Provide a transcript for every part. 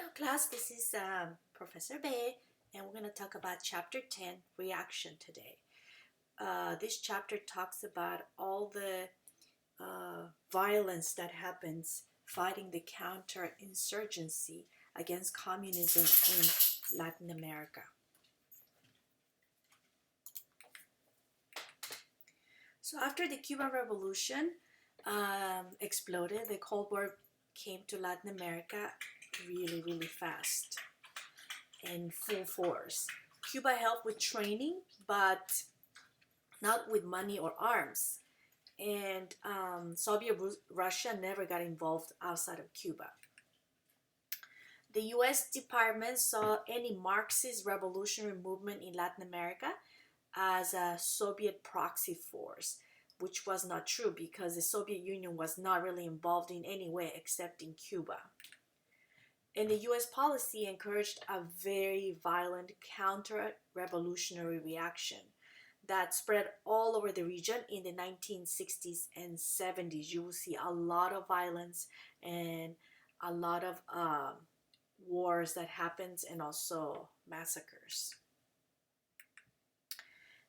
Hello class, this is Professor Bay, and we're going to talk about chapter 10, reaction today. This chapter talks about all the violence that happens fighting the counterinsurgency against communism in Latin America. So after the Cuban Revolution exploded, the Cold War came to Latin America really fast and full force. Cuba helped with training, but not with money or arms. And Soviet Russia never got involved outside of Cuba. The U.S. Department saw any Marxist revolutionary movement in Latin America as a Soviet proxy force, which was not true because the Soviet Union was not really involved in any way except in Cuba. And the U.S. policy encouraged a very violent counter-revolutionary reaction that spread all over the region in the 1960s and 70s. You will see a lot of violence and a lot of wars that happens and also massacres.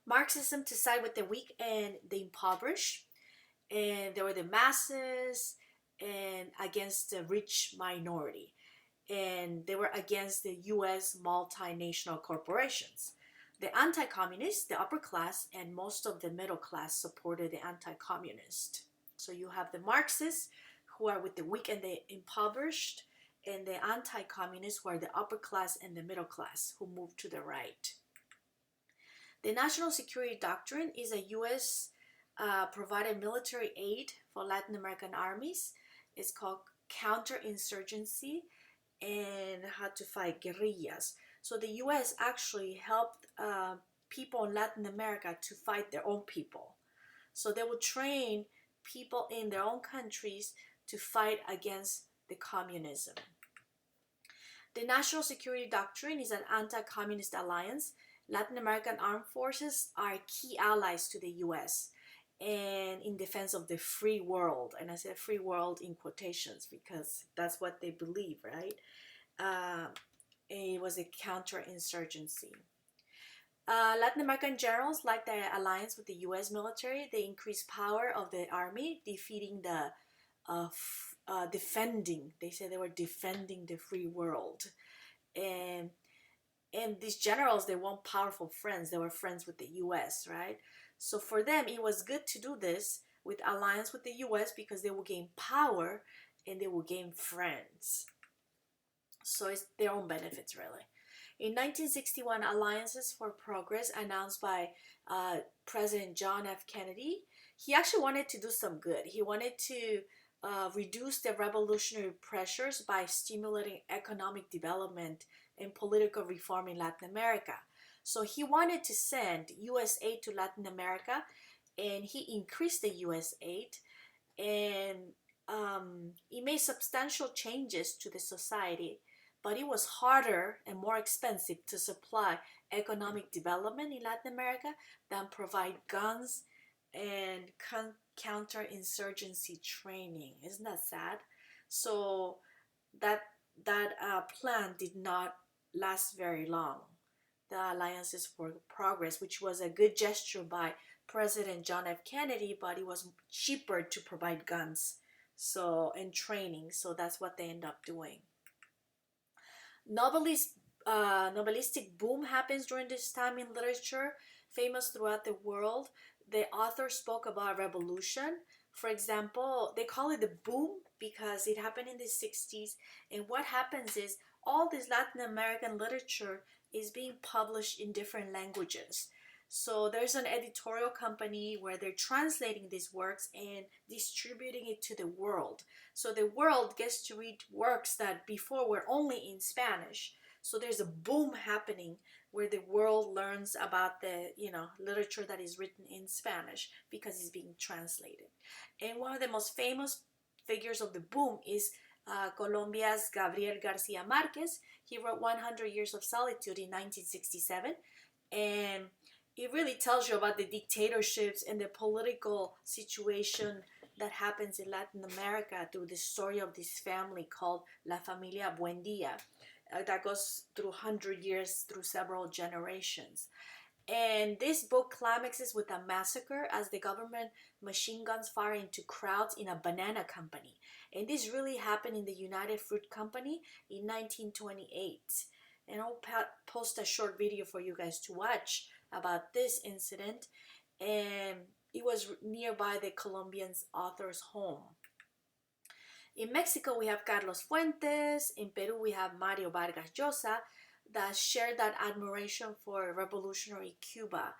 Marxism to side with the weak and the impoverished, and there were the masses and against the rich minority. And they were against the U.S. multinational corporations. The anti-communists, the upper class, and most of the middle class supported the anti-communist. So you have the Marxists, who are with the weak and the impoverished, and the anti-communists, who are the upper class and the middle class, who moved to the right. The National Security Doctrine is a U.S. provided military aid for Latin American armies. It's called counterinsurgency and how to fight guerrillas. So the U.S. actually helped people in Latin America to fight their own people. So they would train people in their own countries to fight against the communism. The National Security Doctrine is an anti-communist alliance. Latin American armed forces are key allies to the U.S. and in defense of the free world. And I said free world in quotations because that's what they believe, right? It was a counterinsurgency. Latin American generals, like the alliance with the U.S. military, they increased power of the army, defeating the defending. They said they were defending the free world. And these generals, they weren't powerful friends. They were friends with the U.S., right? So for them, it was good to do this with alliance with the U.S. because they will gain power and they will gain friends. So it's their own benefits, really. In 1961, Alliances for Progress, announced by President John F. Kennedy, he actually wanted to do some good. He wanted to reduce the revolutionary pressures by stimulating economic development and political reform in Latin America. So he wanted to send U.S. aid to Latin America, and he increased the U.S. aid, and he made substantial changes to the society, but it was harder and more expensive to supply economic development in Latin America than provide guns and counterinsurgency training. Isn't that sad? So that plan did not last very long. The Alliances for Progress, which was a good gesture by President John F. Kennedy, but it was cheaper to provide guns and training, so that's what they end up doing. Novelistic boom happens during this time in literature, famous throughout the world. The author spoke about revolution. For example, they call it the boom because it happened in the 60s. And what happens is all this Latin American literature is being published in different languages. So there's an editorial company where they're translating these works and distributing it to the world. So the world gets to read works that before were only in Spanish. So there's a boom happening where the world learns about the literature that is written in Spanish because it's being translated. And one of the most famous figures of the boom is Colombia's Gabriel Garcia Marquez. He wrote 100 Years of Solitude in 1967, and it really tells you about the dictatorships and the political situation that happens in Latin America through the story of this family called La Familia Buendia, that goes through 100 years, through several generations. And this book climaxes with a massacre as the government machine guns fire into crowds in a banana company. And this really happened in the United Fruit Company in 1928. And I'll post a short video for you guys to watch about this incident. And it was nearby the Colombian author's home. In Mexico, we have Carlos Fuentes. In Peru, we have Mario Vargas Llosa, that shared that admiration for revolutionary Cuba.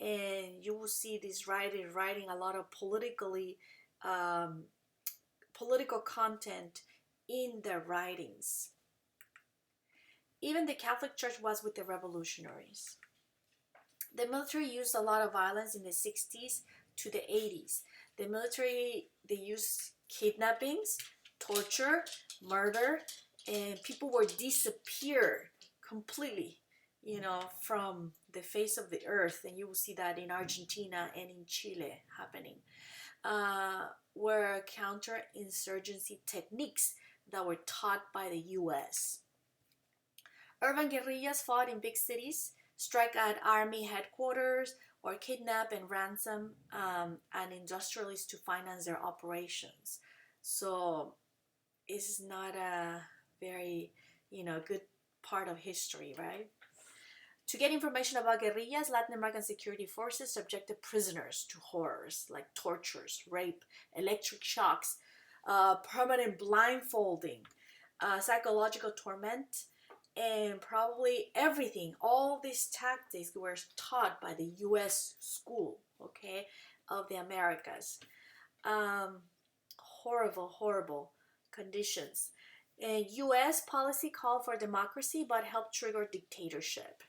And you will see this writer writing a lot of political content in their writings. Even the Catholic Church was with the revolutionaries. The military used a lot of violence in the 60s to the 80s. The military, they used kidnappings, torture, murder, and people were disappeared completely, from the face of the earth. And you will see that in Argentina and in Chile happening. Were counterinsurgency techniques that were taught by the US. Urban guerrillas fought in big cities, strike at army headquarters, or kidnap and ransom an industrialist to finance their operations. So it's not a very, good part of history, right? To get information about guerrillas, Latin American security forces subjected prisoners to horrors like tortures, rape, electric shocks, permanent blindfolding, psychological torment, and probably everything. All these tactics were taught by the U.S. school, okay, of the Americas. Horrible conditions. And U.S. policy called for democracy but helped trigger dictatorship.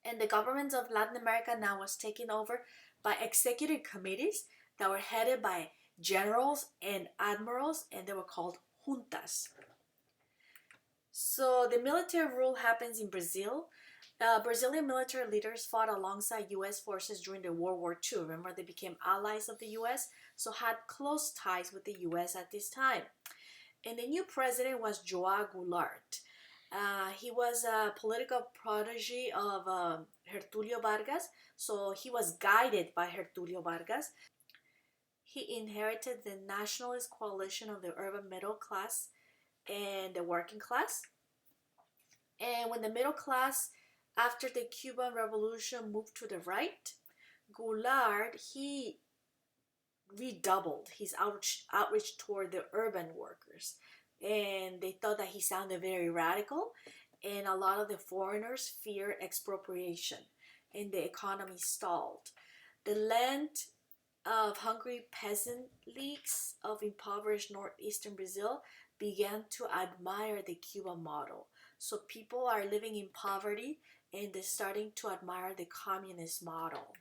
And the government of Latin America now was taken over by executive committees that were headed by generals and admirals, and they were called juntas. So the military rule happens in Brazil. Brazilian military leaders fought alongside U.S. forces during the World War II. Remember, they became allies of the U.S., so had close ties with the U.S. at this time. And the new president was João Goulart. He was a political protege of Getúlio Vargas, so he was guided by Getúlio Vargas. He inherited the nationalist coalition of the urban middle class and the working class. And when the middle class, after the Cuban Revolution, moved to the right, Goulart, he redoubled his outreach toward the urban workers. And they thought that he sounded very radical, and a lot of the foreigners feared expropriation, and the economy stalled. The land of hungry peasant leagues of impoverished northeastern Brazil began to admire the Cuban model. So people are living in poverty, and they're starting to admire the communist model.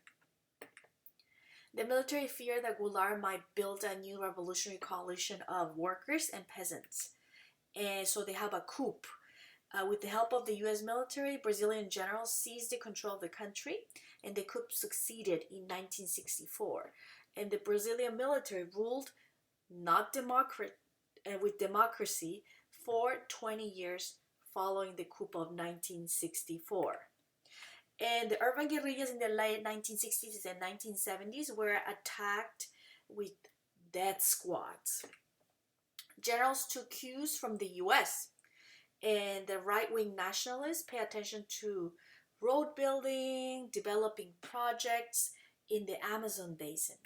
The military feared that Goulart might build a new revolutionary coalition of workers and peasants. And so they have a coup. With the help of the U.S. military, Brazilian generals seized the control of the country, and the coup succeeded in 1964. And the Brazilian military ruled with democracy for 20 years following the coup of 1964. And the urban guerrillas in the late 1960s and 1970s were attacked with death squads. Generals took cues from the US, and the right-wing nationalists pay attention to road building, developing projects in the Amazon basin.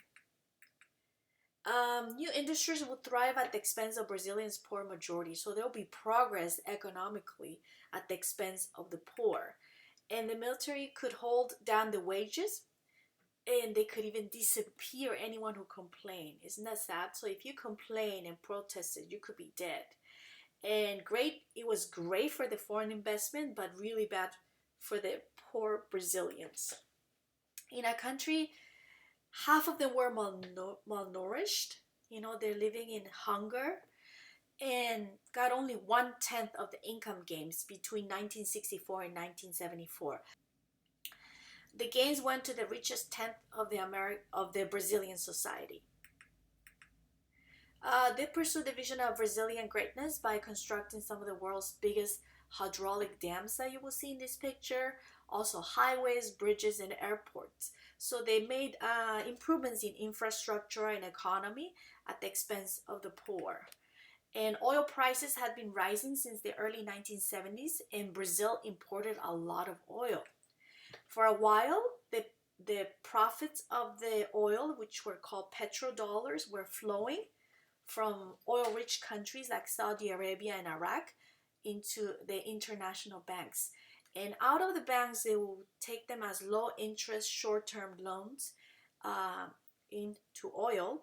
New industries will thrive at the expense of Brazilians' poor majority, so there will be progress economically at the expense of the poor. And the military could hold down the wages, and they could even disappear anyone who complained. Isn't that sad? So if you complain and protested, you could be dead. And it was great for the foreign investment, but really bad for the poor Brazilians. In a country, half of them were malnourished. They're living in hunger, and got only 1/10 of the income gains between 1964 and 1974. The gains went to the richest tenth of the Brazilian society. They pursued the vision of resilient greatness by constructing some of the world's biggest hydraulic dams that you will see in this picture, also highways, bridges, and airports. So they made improvements in infrastructure and economy at the expense of the poor. And oil prices had been rising since the early 1970s, and Brazil imported a lot of oil. For a while, the profits of the oil, which were called petrodollars, were flowing from oil-rich countries like Saudi Arabia and Iraq into the international banks. And out of the banks, they will take them as low-interest, short-term loans uh, into oil,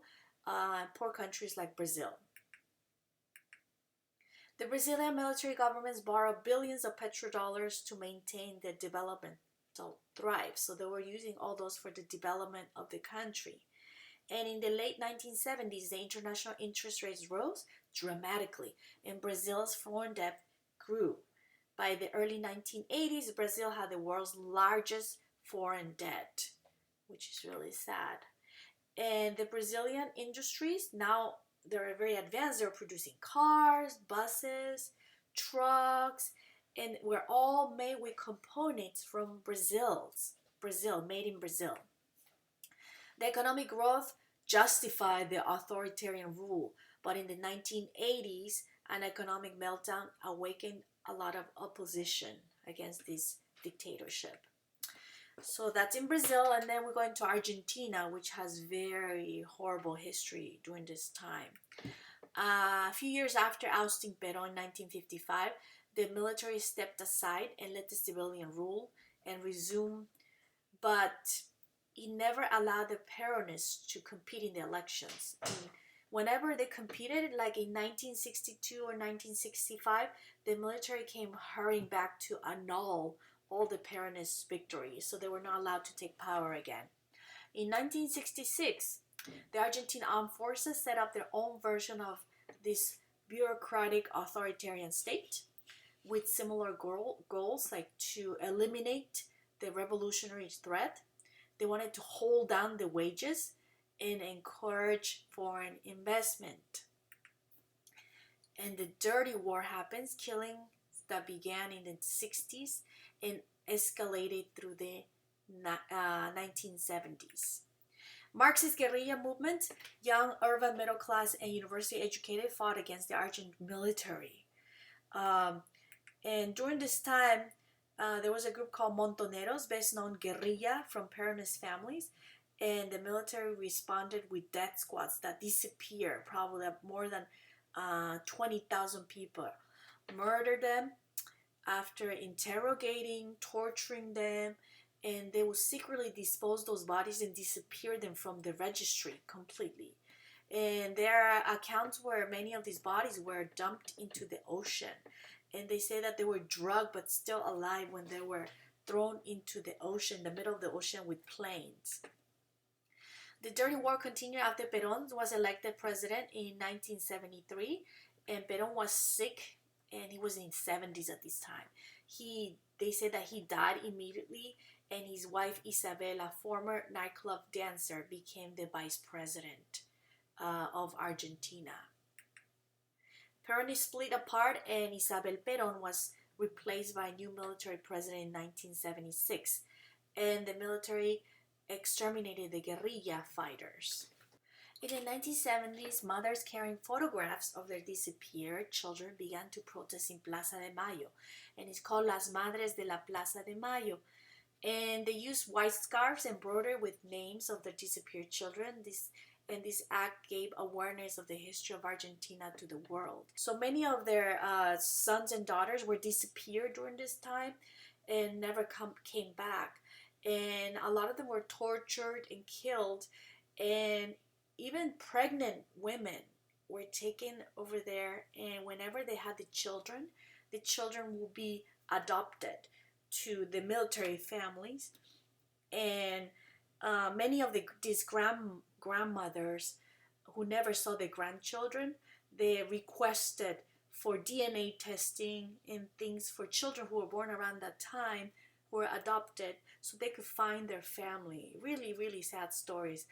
poor countries like Brazil. The Brazilian military governments borrowed billions of petrodollars to maintain the developmental thrive. So they were using all those for the development of the country. And in the late 1970s, the international interest rates rose dramatically, and Brazil's foreign debt grew. By the early 1980s, Brazil had the world's largest foreign debt, which is really sad. And the Brazilian industries, now they're very advanced. They're producing cars, buses, trucks, and we're all made with components from Brazil, made in Brazil. The economic growth justified the authoritarian rule, but in the 1980s, an economic meltdown awakened a lot of opposition against this dictatorship. So that's in Brazil, and then we're going to Argentina, which has very horrible history during this time. A few years after ousting Perón in 1955, the military stepped aside and let the civilian rule and resume, but it never allowed the Peronists to compete in the elections. And whenever they competed, like in 1962 or 1965, the military came hurrying back to annul all the Peronist victories, so they were not allowed to take power again. In 1966, the Argentine armed forces set up their own version of this bureaucratic authoritarian state with similar goals, like to eliminate the revolutionary threat. They wanted to hold down the wages and encourage foreign investment. And the dirty war happens, killing that began in the 60s and escalated through the 1970s. Marxist guerrilla movement, young urban middle class and university educated fought against the Argentine military. And during this time, there was a group called Montoneros, best known guerrilla from Peronist families, and the military responded with death squads that disappeared, probably more than 20,000 people, murdered them after interrogating, torturing them, and they would secretly dispose those bodies and disappear them from the registry completely. And there are accounts where many of these bodies were dumped into the ocean, and they say that they were drugged but still alive when they were thrown into the ocean, the middle of the ocean, with planes. The dirty war continued after Perón was elected president in 1973, and Perón was sick, and he was in his 70s at this time. They said that he died immediately, and his wife Isabel, a former nightclub dancer, became the vice president of Argentina. Perón split apart, and Isabel Perón was replaced by a new military president in 1976, and the military exterminated the guerrilla fighters. In the 1970s, mothers carrying photographs of their disappeared children began to protest in Plaza de Mayo, and it's called Las Madres de la Plaza de Mayo. And they used white scarves embroidered with names of their disappeared children. This act gave awareness of the history of Argentina to the world. So many of their sons and daughters were disappeared during this time and never came back. And a lot of them were tortured and killed, and even pregnant women were taken over there, and whenever they had the children will be adopted to the military families. And many of these grandmothers who never saw their grandchildren, they requested for DNA testing and things for children who were born around that time, who were adopted, so they could find their family. Really, really sad stories.